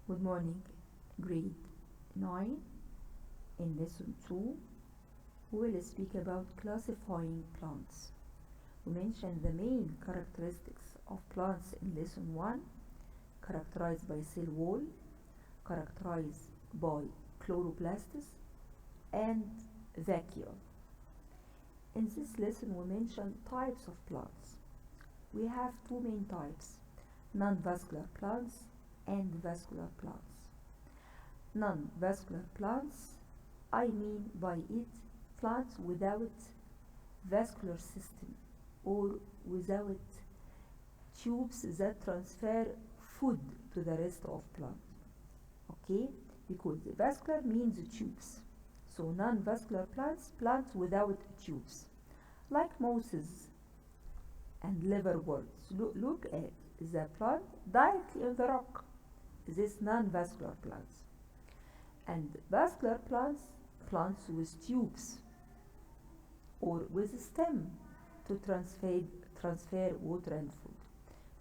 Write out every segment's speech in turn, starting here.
Good morning, grade 9. In lesson 2, we will speak about classifying plants. We mentioned the main characteristics of plants in lesson 1, characterized by cell wall, characterized by chloroplasts, and vacuole. In this lesson, we mentioned types of plants. We have two main types, non-vascular plants and vascular plants. Non-vascular plants, I mean by it plants without vascular system or without tubes that transfer food to the rest of plant. Okay, because vascular means tubes. So non-vascular plants, plants without tubes, like mosses and liverworts. Look at the plant directly on the rock. This non-vascular plants. And vascular plants, plants with tubes or with a stem to transfer water and food.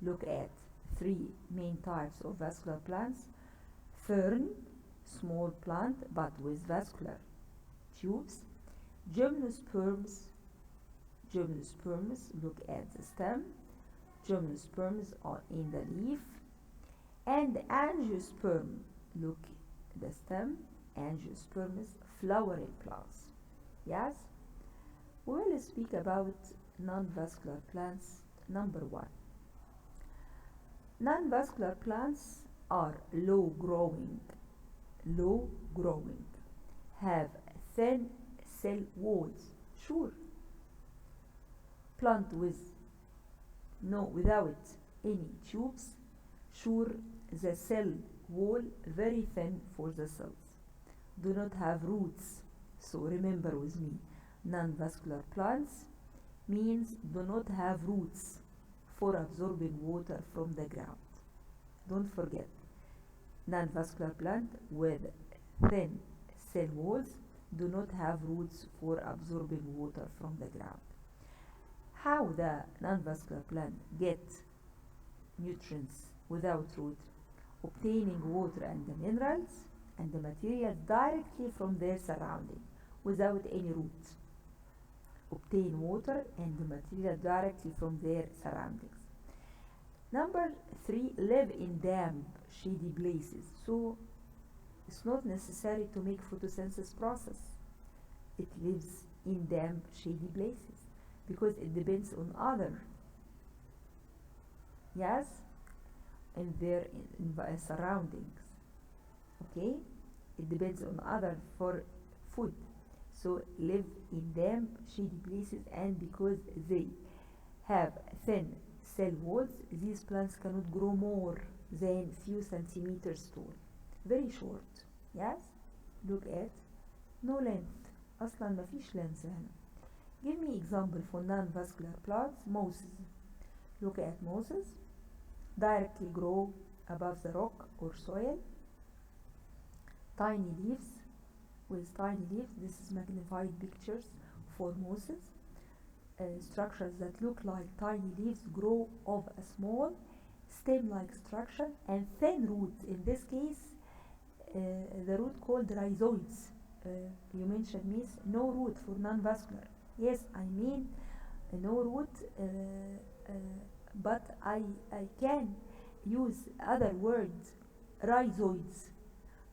Look at three main types of vascular plants. Fern, small plant but with vascular tubes. Gymnosperms, look at the stem. Gymnosperms are in the leaf. And angiosperm, look at the stem. Angiosperms, flowering plants. Yes? We will speak about non-vascular plants. Number 1. Non-vascular plants are low growing, have thin cell walls. Sure. Plant without any tubes. Sure, the cell wall very thin for the cells. Do not have roots. So remember with me, non-vascular plants means do not have roots for absorbing water from the ground. Don't forget, non-vascular plant with thin cell walls do not have roots for absorbing water from the ground. How the non-vascular plant get nutrients without root? Obtaining water and the minerals and the materials directly from their surrounding without any roots. Obtain water and the material directly from their surroundings. Number 3, live in damp, shady places. So it's not necessary to make photosynthesis process. It lives in damp, shady places because it depends on other. Yes, in their surroundings. Okay, it depends on other for food. So live in damp, shady places, and because they have thin cell walls, these plants cannot grow more than few centimeters tall. Very short. Yes, look at no length. أصلا ما فيش length هنا. Give me example for non-vascular plants. Mosses. Look at mosses. Directly grow above the rock or soil. Tiny leaves. With tiny leaves, this is magnified pictures for mosses. Structures that look like tiny leaves grow of a small stem-like structure and thin roots. In this case, the root called rhizoids. You mentioned means no root for non-vascular. Yes, I mean no root, but I can use other words, rhizoids.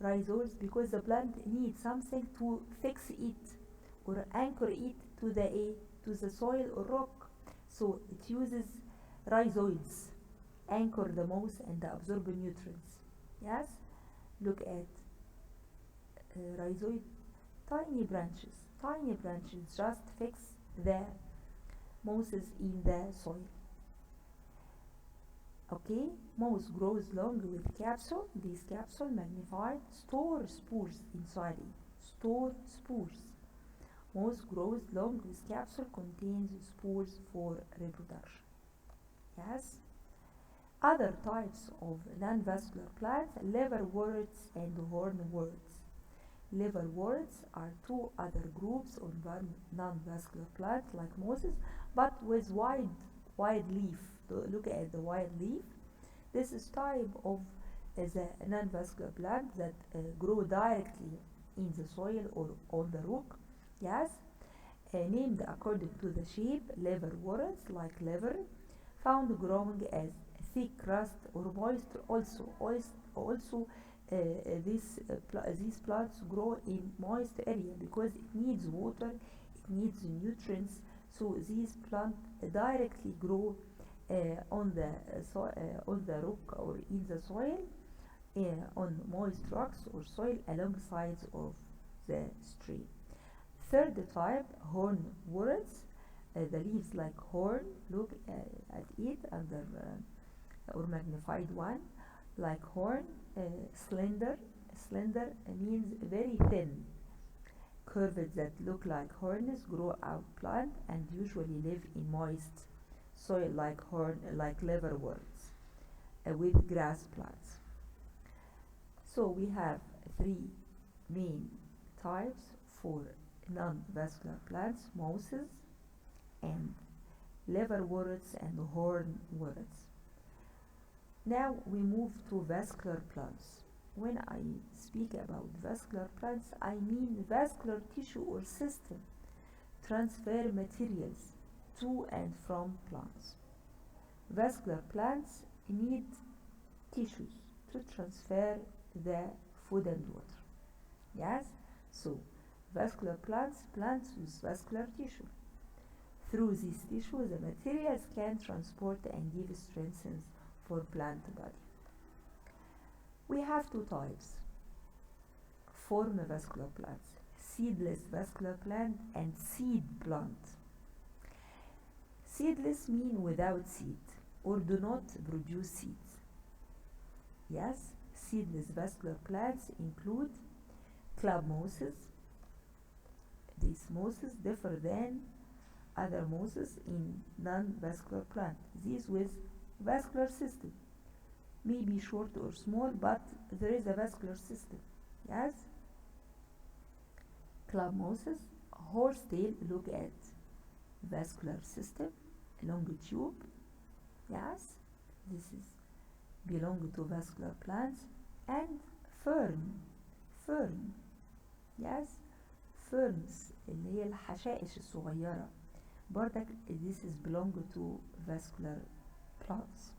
Rhizoids because the plant needs something to fix it or anchor it to the soil or rock. So it uses rhizoids, anchor the moss and absorb nutrients. Yes, look at rhizoid, tiny branches just fix the mosses in the soil. Okay, moss grows long with capsule. These capsule magnified store spores inside it. Store spores. Moss grows long with capsule contains spores for reproduction. Yes. Other types of non-vascular plants, liverworts and hornworts. Liverworts are two other groups of non-vascular plants like mosses, but with wide leaf. Look at the wide leaf. This is type of is a non-vascular plant that grow directly in the soil or on the rock. Yes, named according to the shape, liverworts like liver, found growing as thick crust or moist. Also these plants grow in moist area because it needs water, it needs nutrients. So these plants directly grow on the rock or in the soil, on moist rocks or soil along sides of the stream. Third type, hornworts. The leaves like horn. Look at it under or magnified one, like horn. Slender. Slender means very thin. Curved that look like horns grow out plant and usually live in moist soil like liverworts with grass plants. So we have three main types for non-vascular plants: mosses and liverworts and hornworts. Now we move to vascular plants. When I speak about vascular plants, I mean vascular tissue or system transfer materials to and from plants. Vascular plants need tissues to transfer the food and water. Yes? So, vascular plants with vascular tissue. Through this tissue, the materials can transport and give strength for plant body. We have two types: form vascular plants, seedless vascular plant and seed plant. Seedless mean without seed or do not produce seeds. Yes, seedless vascular plants include club mosses. These mosses differ than other mosses in non-vascular plant. These with vascular system may be short or small, but there is a vascular system. Yes, club mosses, horsetail. Look at vascular system, long tube. Yes, this is belong to vascular plants. And fern. Yes, ferns اللي هي الحشائش الصغيرة برضك this is belong to vascular plants.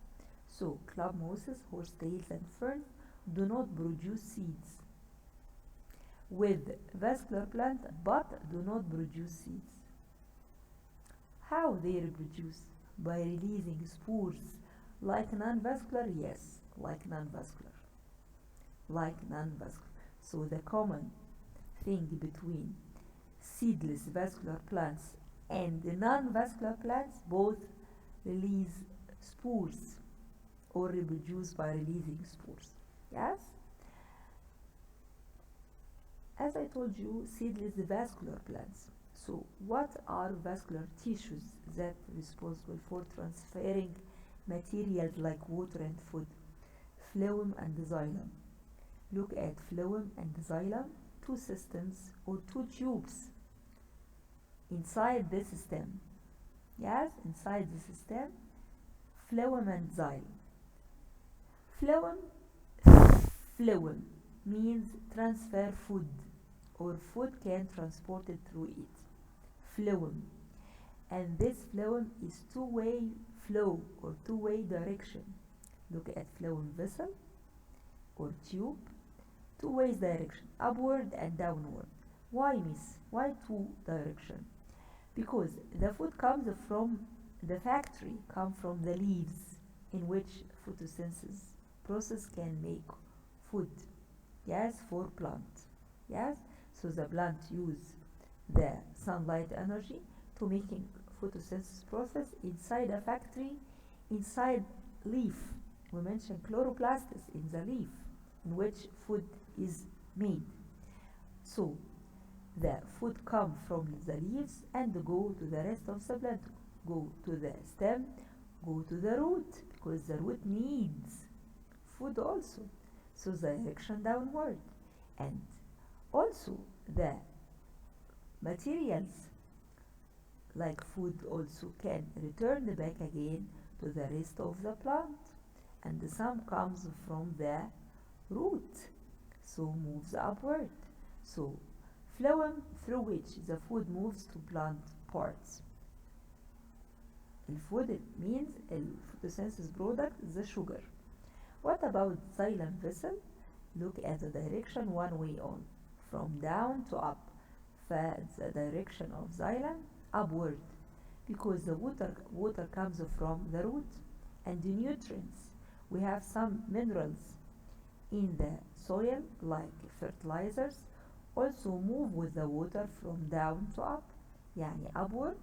So club mosses, horsetails and ferns do not produce seeds. With vascular plant but do not produce seeds. How they reproduce? By releasing spores. Like non-vascular? Yes, like non-vascular. So the common thing between seedless vascular plants and the non-vascular plants, both release spores or reproduce by releasing spores. Yes? As I told you, seedless vascular plants. So what are vascular tissues that are responsible for transferring materials like water and food? Phloem and xylem. Look at phloem and xylem, two systems or two tubes inside this stem. Yes, inside the stem, phloem and xylem. Phloem means transfer food, or food can transport it through it. Phloem. And this phloem is two-way flow or two-way direction. Look at phloem vessel or tube, two ways direction, upward and downward. Why, miss? Why two direction? Because the food comes from the factory, comes from the leaves, in which photosynthesis process can make food. Yes, for plant. Yes, so the plant use the sunlight energy to making photosynthesis process inside a factory, inside leaf. We mentioned chloroplasts in the leaf, in which food is made. So the food come from the leaves and go to the rest of the plant, go to the stem, go to the root, because the root needs food also. So the direction downward, and also the materials like food also can return back again to the rest of the plant, and some comes from the root, so moves upward. So phloem, through which the food moves to plant parts. الفود it means photosynthesis product, the sugar. What about xylem vessel? Look at the direction one way on, from down to up. The direction of xylem upward, because the water comes from the root, and the nutrients. We have some minerals in the soil like fertilizers also move with the water from down to up, يعني upward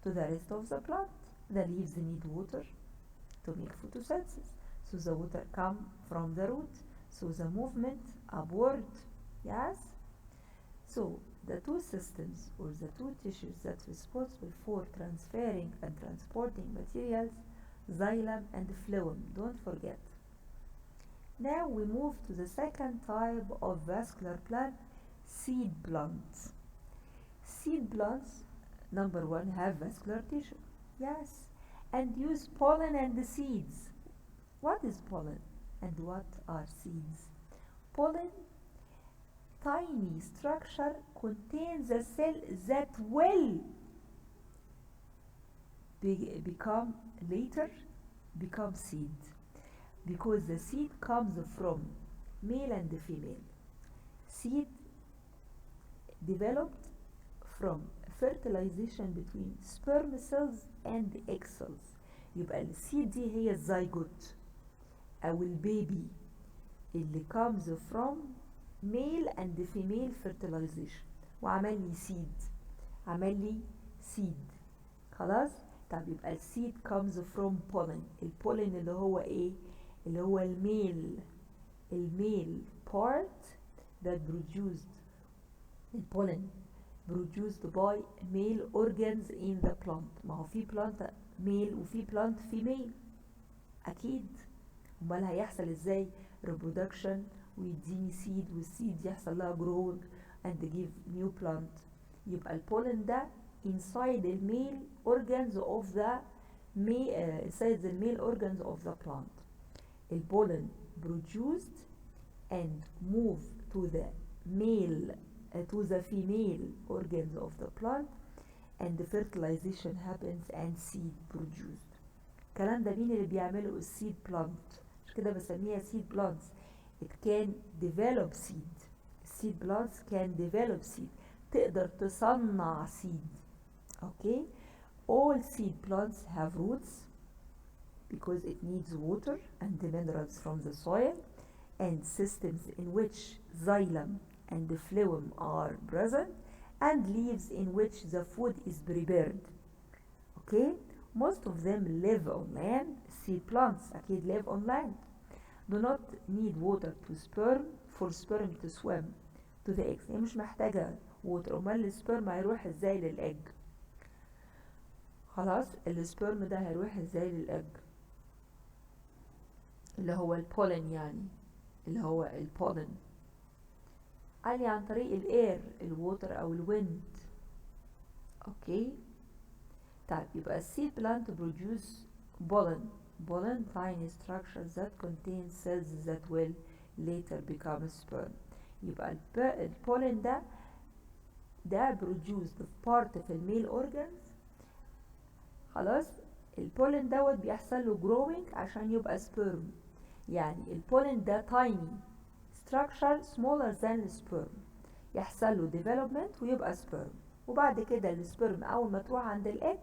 to the rest of the plant. The leaves need water to make photosynthesis, so the water come from the root, so the movement upward. Yes, so the two systems or the two tissues that are responsible for transferring and transporting materials, xylem and phloem, don't forget. Now we move to the second type of vascular plant, seed plants. Seed plants, number one, have vascular tissue. Yes, and use pollen and seeds. What is pollen and what are seeds? Pollen, tiny structure, contains a cell that will become seed, because the seed comes from male and female. Seed developed from fertilization between sperm cells and egg cells. يبقى السيد دي هي الزيجوت أو البيبي اللي comes from male and female fertilization وعمل لي seed. خلاص. طب يبقى السيد comes from pollen. البولين اللي هو ايه؟ اللي هو الميل part that produced pollen produced by male organs in the plant. ما هو في plant male وفي plant female اكيد. امال هيحصل ازاي reproduction ويديني seed والseed يحصل لها growing and give new plant. يبقى البولين ده inside the male organs of the plant. The pollen produced and move to the female organs of the plant, and the fertilization happens and seed produced. الكلام ده مين اللي بيعمله؟ السيد بلانت. مش كده بسميها seed plants. It can develop seed. seed plants can develop seed. تقدر تصنع seed. Okay, all seed plants have roots because it needs water and the minerals from the soil, and systems in which xylem and the phloem are present, and leaves in which the food is prepared. Okay, most of them live on land. Seed plants أكيد live on land. Do not need water for sperm to swim to the eggs. هي مش محتاجة water. أمال السبرم هيروح ازاي للإج؟ خلاص، السبرم ده هيروح ازاي للإج؟ اللي هو البولين، يعني اللي هو البولين قال لي عن طريق الاير، الووتر او الويند. اوكي، طيب يبقى السيد بلانت بروديوس pollen tiny structures that contain cells that will later become sperm. يبقى البولين ده produced part في الميل organs. خلاص، البولين دوت بيحصل له growing عشان يبقى sperm. يعني البولين ده tiny structure smaller than السبرم، يحصل له development ويبقى sperm. وبعد كده السبرم اول ما تروح عند الايج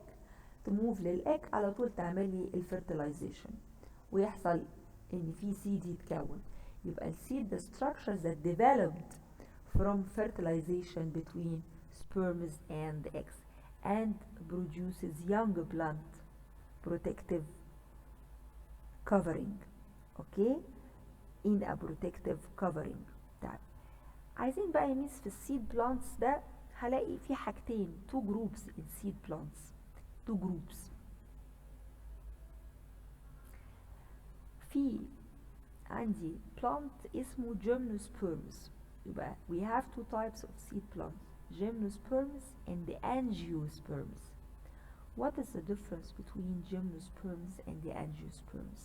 تموف للايج على طول تعمل لي الفيرتلايزيشن ويحصل ان في سيد يتكون. يبقى السيد the structures that developed from fertilization between sperms and eggs and produces young plant protective covering. اوكي، in a protective covering. طيب عايزين بقى نميز في السيد بلانتس ده. هلاقي في حاجتين، two groups in seed plants. two groups. في عندي plant اسمه gymnosperms. يبقى we have two types of seed plants, gymnosperms and the angiosperms. What is the difference between gymnosperms and the angiosperms?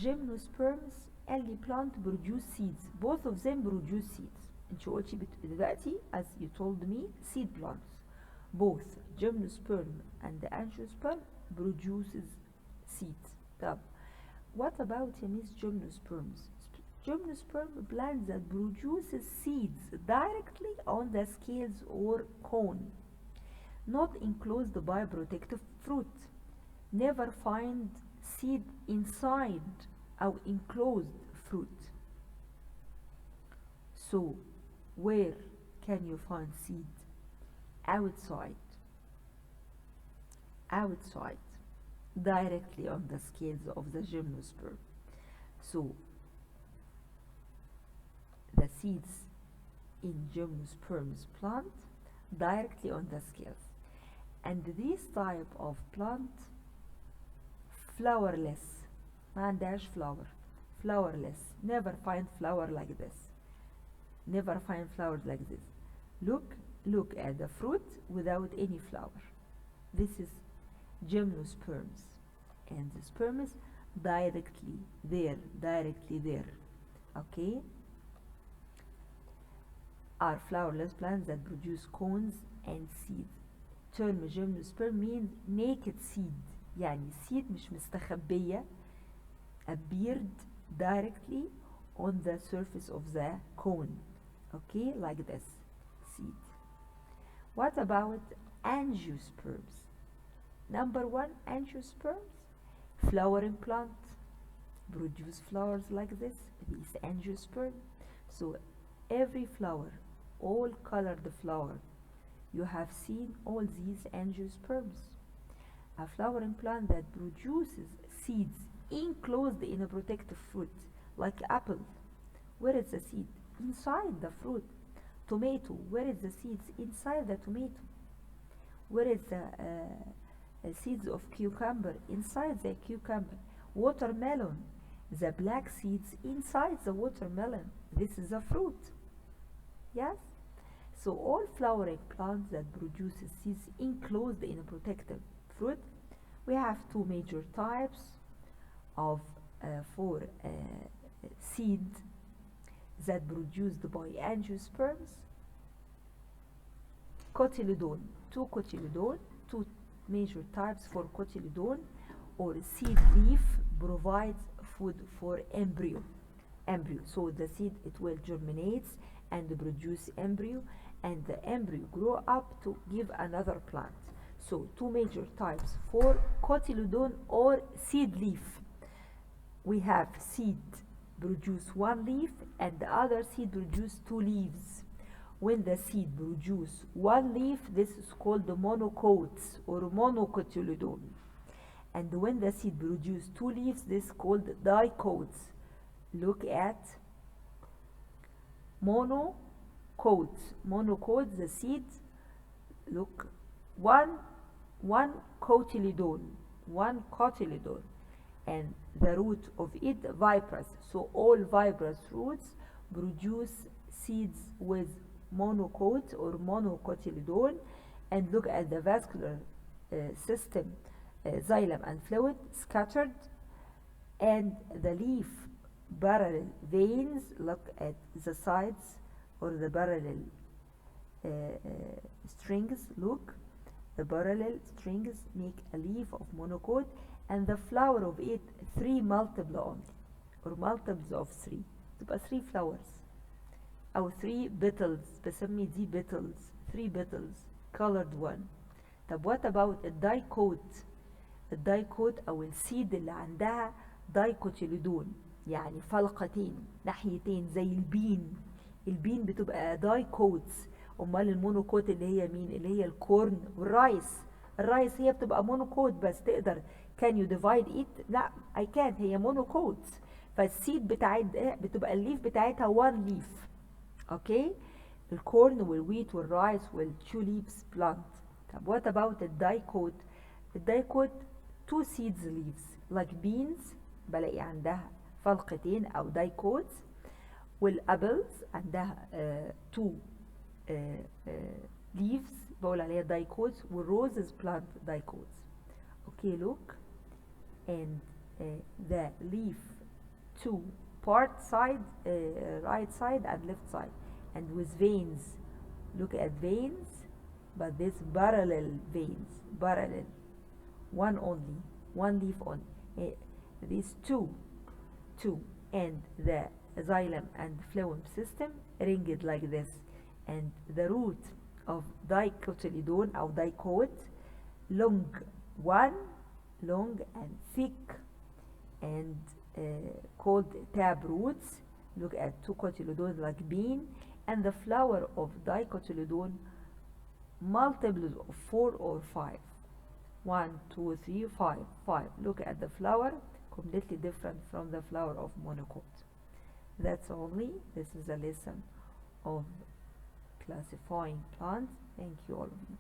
Gymnosperms قال لي plant produce seeds. both of them produce seeds. انت قلتي دلوقتي as you told me seed plants. both gymnosperm and angiosperm produces seeds. طب what about Miss gymnosperms? Gymnosperm plants that produces seeds directly on the scales or cone, not enclosed by protective fruit. Never find seed inside or enclosed fruit. So where can you find seed? Outside directly on the scales of the gymnosperm. So the seeds in gymnosperms plant directly on the scales, and this type of plant flowerless, ما عندهاش flowerless. never find flower like this. never find flowers like this. look at the fruit without any flower. This is gymnosperms, and the sperm is directly there. Okay, are flowerless plants that produce cones and seeds. term gymnosperm means naked seed, يعني seed مش مستخبية, appeared directly on the surface of the cone. Okay, like this seed. What about angiosperms? Number one, angiosperms, flowering plant, produce flowers like this. This angiosperm. So every flower, all colored flower, you have seen all these angiosperms. A flowering plant that produces seeds enclosed in a protective fruit, like apple. Where is the seed? Inside the fruit. Tomato, where is the seeds? Inside the tomato. Where is the seeds of cucumber? Inside the cucumber. Watermelon, the black seeds inside the watermelon. This is a fruit. Yes? So all flowering plants that produce seeds enclosed in a protective fruit. We have two major types of for seed that produced by angiosperms. Cotyledon, two major types for cotyledon, or seed leaf provides food for embryo. So the seed, it will germinate and produce embryo, and the embryo grow up to give another plant. So two major types for cotyledon or seed leaf. We have seed produce one leaf and the other seed produce two leaves. When the seed produce one leaf, this is called the monocots or monocotyledon. And when the seed produce two leaves, this is called dicots. Look at monocots. Monocots, the seed, look, one cotyledon, and the root of it vibrous. So all vibrous roots produce seeds with monocot or monocotyledon. And look at the vascular system, xylem and fluid scattered, and the leaf parallel veins. Look at the sides or the parallel strings. Look, the parallel strings make a leaf of monocot, and the flower of it 3 multiple only, or multiples of 3. تبقى 3 flowers أو 3 petals. بسمي دي petals, 3 petals colored one. طب what about الدايكوت؟ الدايكوت أو السيد اللي عندها دايكوتيلودون، يعني فلقتين ناحيتين زي البين. البين بتبقى دايكوتس. أمال المونوكوت اللي هي مين؟ اللي هي الكورن والرايس. الرايس هي بتبقى مونوكوت بس. تقدر can you divide it؟ لا I can't، هي مونوكوت. فالسيد بتبقى الليف بتاعتها one leaf. اوكي، الكورن والويت والرايس والتوليبس بلانت. طب what about الدايكوت؟ الدايكوت 2 seeds leaves like beans، بلاقي عندها فلقتين او دايكوت. والابلز عندها 2 leaves بقول عليها دايكوتس. والروزز بلانت دايكوتس. اوكي look, and the leaf 2 part side, right side and left side, and with veins. Look at veins, but this parallel veins, parallel, one only, one leaf only. These two, and the xylem and phloem system ringed like this, and the root of dicotyledon or dicot, long, one, long and thick, and called tab roots. Look at two cotyledons like bean, and the flower of dicotyledon multiples of 4 or 5. 1, 2, 3, 5, 5. Look at the flower, completely different from the flower of monocot. That's only. This is a lesson of classifying plants. Thank you all of you.